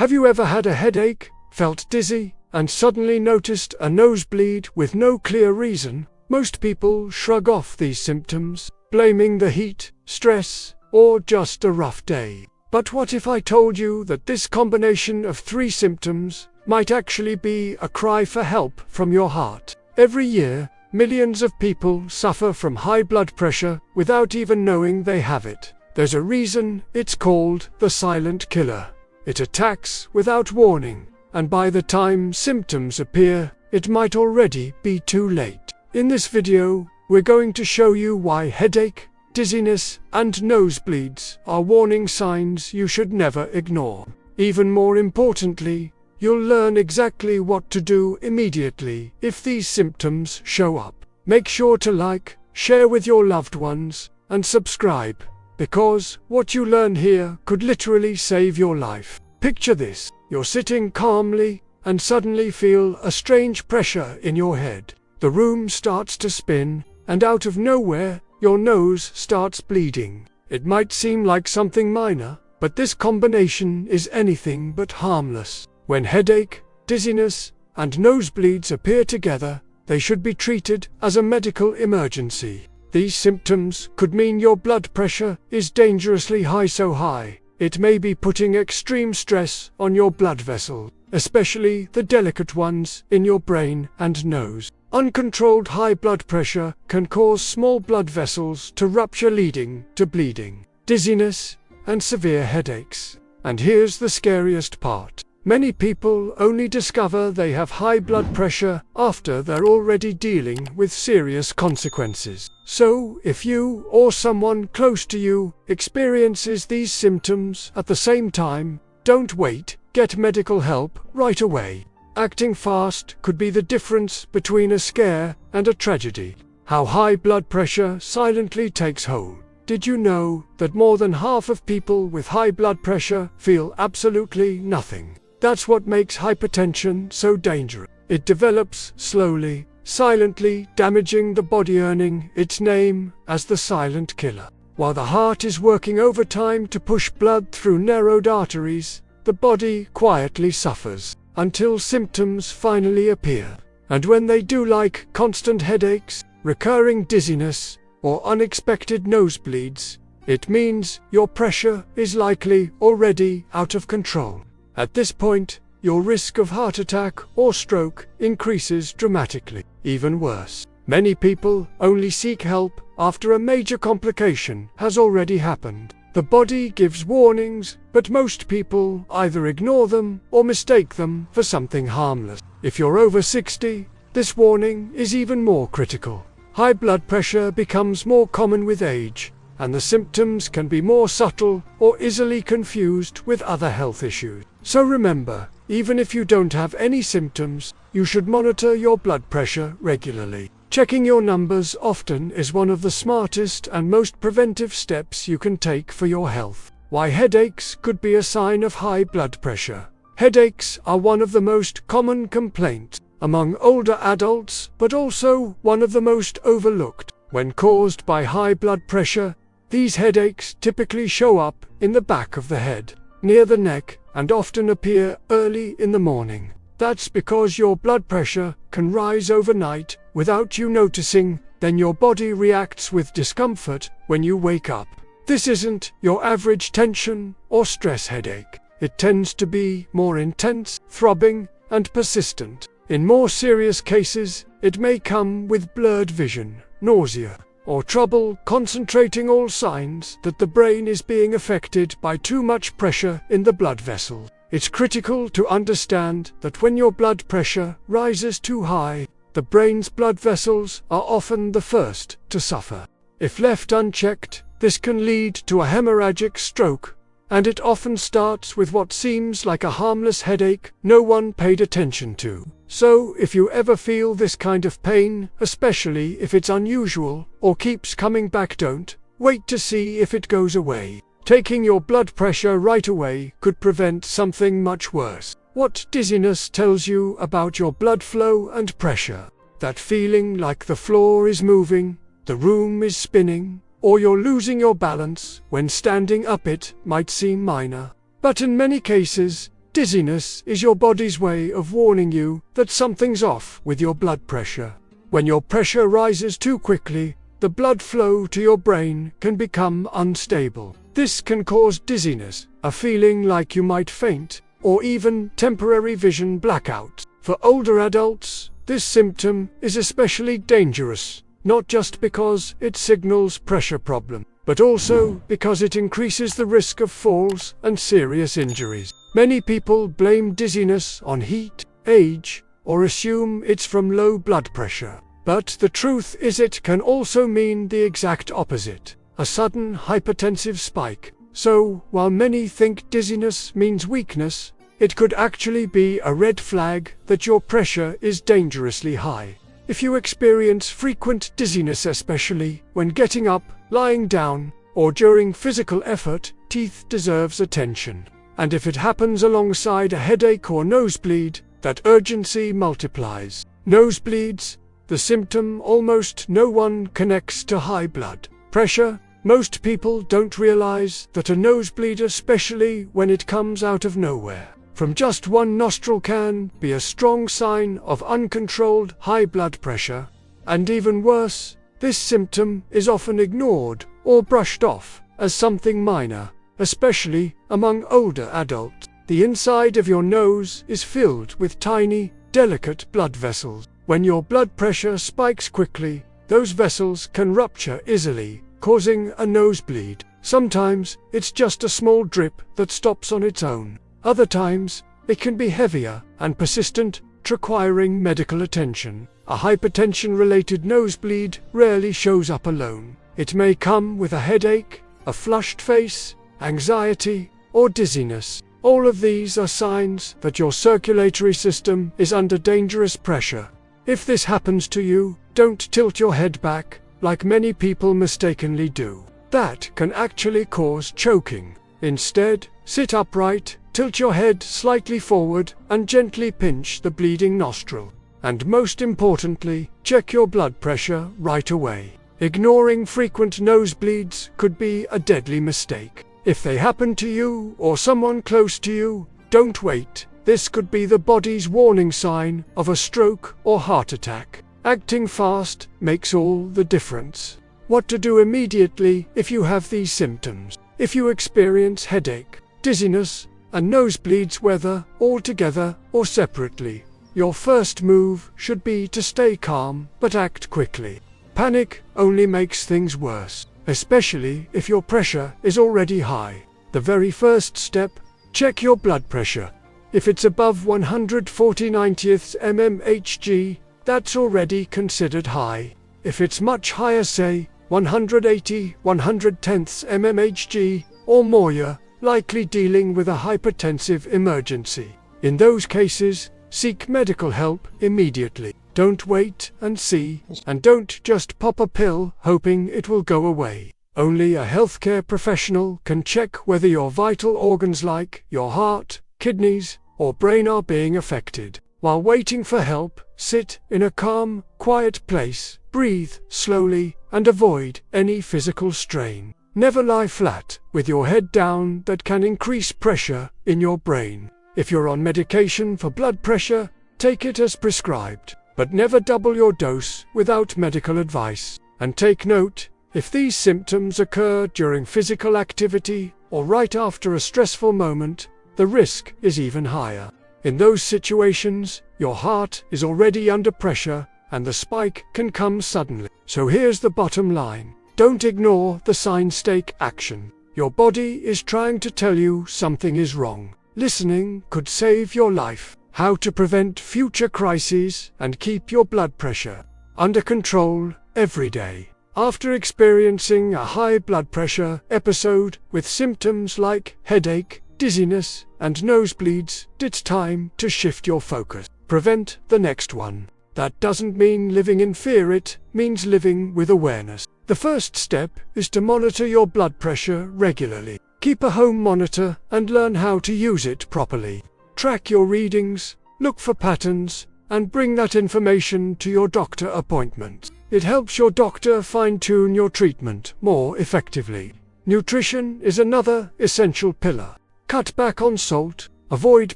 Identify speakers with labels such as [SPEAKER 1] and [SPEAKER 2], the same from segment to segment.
[SPEAKER 1] Have you ever had a headache, felt dizzy, and suddenly noticed a nosebleed with no clear reason? Most people shrug off these symptoms, blaming the heat, stress, or just a rough day. But what if I told you that this combination of 3 symptoms might actually be a cry for help from your heart? Every year, millions of people suffer from high blood pressure without even knowing they have it. There's a reason it's called the silent killer. It attacks without warning, and by the time symptoms appear, it might already be too late. In this video, we're going to show you why headache, dizziness, and nosebleeds are warning signs you should never ignore. Even more importantly, you'll learn exactly what to do immediately if these symptoms show up. Make sure to like, share with your loved ones, and subscribe, because what you learn here could literally save your life. Picture this: you're sitting calmly and suddenly feel a strange pressure in your head. The room starts to spin, and out of nowhere, your nose starts bleeding. It might seem like something minor, but this combination is anything but harmless. When headache, dizziness, and nosebleeds appear together, they should be treated as a medical emergency. These symptoms could mean your blood pressure is dangerously high, so high it may be putting extreme stress on your blood vessels, especially the delicate ones in your brain and nose. Uncontrolled high blood pressure can cause small blood vessels to rupture, leading to bleeding, dizziness, and severe headaches. And here's the scariest part: many people only discover they have high blood pressure after they're already dealing with serious consequences. So, if you or someone close to you experiences these symptoms at the same time, don't wait, get medical help right away. Acting fast could be the difference between a scare and a tragedy. How high blood pressure silently takes hold. Did you know that more than half of people with high blood pressure feel absolutely nothing? That's what makes hypertension so dangerous. It develops slowly, silently, damaging the body, earning its name as the silent killer. While the heart is working overtime to push blood through narrowed arteries, the body quietly suffers until symptoms finally appear. And when they do, like constant headaches, recurring dizziness, or unexpected nosebleeds, it means your pressure is likely already out of control. At this point, your risk of heart attack or stroke increases dramatically. Even worse, many people only seek help after a major complication has already happened. The body gives warnings, but most people either ignore them or mistake them for something harmless. If you're over 60, this warning is even more critical. High blood pressure becomes more common with age, and the symptoms can be more subtle or easily confused with other health issues. So remember, even if you don't have any symptoms, you should monitor your blood pressure regularly. Checking your numbers often is one of the smartest and most preventive steps you can take for your health. Why headaches could be a sign of high blood pressure. Headaches are one of the most common complaints among older adults, but also one of the most overlooked. When caused by high blood pressure, these headaches typically show up in the back of the head, near the neck, and often appear early in the morning. That's because your blood pressure can rise overnight without you noticing, then your body reacts with discomfort when you wake up. This isn't your average tension or stress headache. It tends to be more intense, throbbing, and persistent. In more serious cases, it may come with blurred vision, nausea, or trouble concentrating, all signs that the brain is being affected by too much pressure in the blood vessels. It's critical to understand that when your blood pressure rises too high, the brain's blood vessels are often the first to suffer. If left unchecked, this can lead to a hemorrhagic stroke, and it often starts with what seems like a harmless headache no one paid attention to. So, if you ever feel this kind of pain, especially if it's unusual or keeps coming back, don't wait to see if it goes away. Taking your blood pressure right away could prevent something much worse. What dizziness tells you about your blood flow and pressure? That feeling like the floor is moving, the room is spinning, or you're losing your balance when standing up. It might seem minor, but in many cases, Dizziness is your body's way of warning you that something's off with your blood pressure. When your pressure rises too quickly, the blood flow to your brain can become unstable. This can cause dizziness, a feeling like you might faint, or even temporary vision blackout. For older adults, this symptom is especially dangerous, not just because it signals pressure problem, but also because it increases the risk of falls and serious injuries. Many people blame dizziness on heat, age, or assume it's from low blood pressure. But the truth is it can also mean the exact opposite, a sudden hypertensive spike. So, while many think dizziness means weakness, it could actually be a red flag that your pressure is dangerously high. If you experience frequent dizziness, especially when getting up, lying down, or during physical effort, teeth deserves attention. And if it happens alongside a headache or nosebleed, that urgency multiplies. Nosebleeds, the symptom almost no one connects to high blood pressure. Most people don't realize that a nosebleed, especially when it comes out of nowhere from just one nostril, can be a strong sign of uncontrolled high blood pressure. And even worse, this symptom is often ignored or brushed off as something minor, especially among older adults. The inside of your nose is filled with tiny, delicate blood vessels. When your blood pressure spikes quickly, those vessels can rupture easily, causing a nosebleed. Sometimes it's just a small drip that stops on its own. Other times, it can be heavier and persistent, requiring medical attention. A hypertension-related nosebleed rarely shows up alone. It may come with a headache, a flushed face, anxiety, or dizziness. All of these are signs that your circulatory system is under dangerous pressure. If this happens to you, don't tilt your head back, like many people mistakenly do. That can actually cause choking. Instead, sit upright, tilt your head slightly forward, and gently pinch the bleeding nostril. And most importantly, check your blood pressure right away. Ignoring frequent nosebleeds could be a deadly mistake. If they happen to you or someone close to you, don't wait. This could be the body's warning sign of a stroke or heart attack. Acting fast makes all the difference. What to do immediately if you have these symptoms? If you experience headache, dizziness, and nosebleeds, whether all together or separately, your first move should be to stay calm but act quickly. Panic only makes things worse, especially if your pressure is already high. The very first step, check your blood pressure. If it's above 140/90 mmHg, that's already considered high. If it's much higher, say 180/110 mmHg or more, you're likely dealing with a hypertensive emergency. In those cases, seek medical help immediately. Don't wait and see, and don't just pop a pill hoping it will go away. Only a healthcare professional can check whether your vital organs like your heart, kidneys, or brain are being affected. While waiting for help, sit in a calm, quiet place, breathe slowly, and avoid any physical strain. Never lie flat with your head down. That can increase pressure in your brain. If you're on medication for blood pressure, take it as prescribed, but never double your dose without medical advice. And take note, if these symptoms occur during physical activity or right after a stressful moment, the risk is even higher. In those situations, your heart is already under pressure and the spike can come suddenly. So here's the bottom line. Don't ignore the signs, take action. Your body is trying to tell you something is wrong. Listening could save your life. How to prevent future crises and keep your blood pressure under control every day. After experiencing a high blood pressure episode with symptoms like headache, dizziness, and nosebleeds, it's time to shift your focus. Prevent the next one. That doesn't mean living in fear, it means living with awareness. The first step is to monitor your blood pressure regularly. Keep a home monitor and learn how to use it properly. Track your readings, look for patterns, and bring that information to your doctor appointment. It helps your doctor fine-tune your treatment more effectively. Nutrition is another essential pillar. Cut back on salt, avoid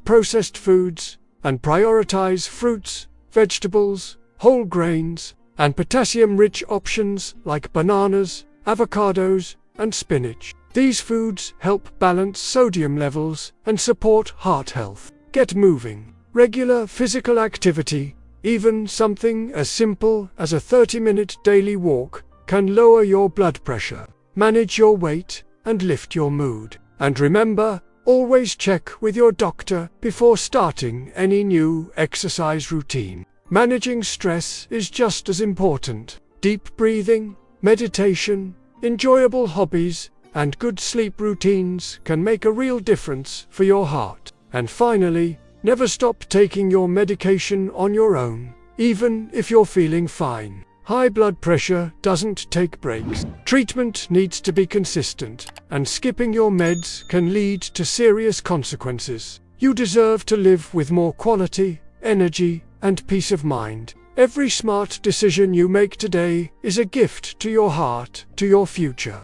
[SPEAKER 1] processed foods, and prioritize fruits, vegetables, whole grains, and potassium-rich options like bananas, avocados, and spinach. These foods help balance sodium levels and support heart health. Get moving. Regular physical activity, even something as simple as a 30-minute daily walk, can lower your blood pressure, manage your weight, and lift your mood. And remember, always check with your doctor before starting any new exercise routine. Managing stress is just as important. Deep breathing, meditation, enjoyable hobbies, and good sleep routines can make a real difference for your heart. And finally, never stop taking your medication on your own, even if you're feeling fine. High blood pressure doesn't take breaks. Treatment needs to be consistent, and skipping your meds can lead to serious consequences. You deserve to live with more quality, energy, and peace of mind. Every smart decision you make today is a gift to your heart, to your future.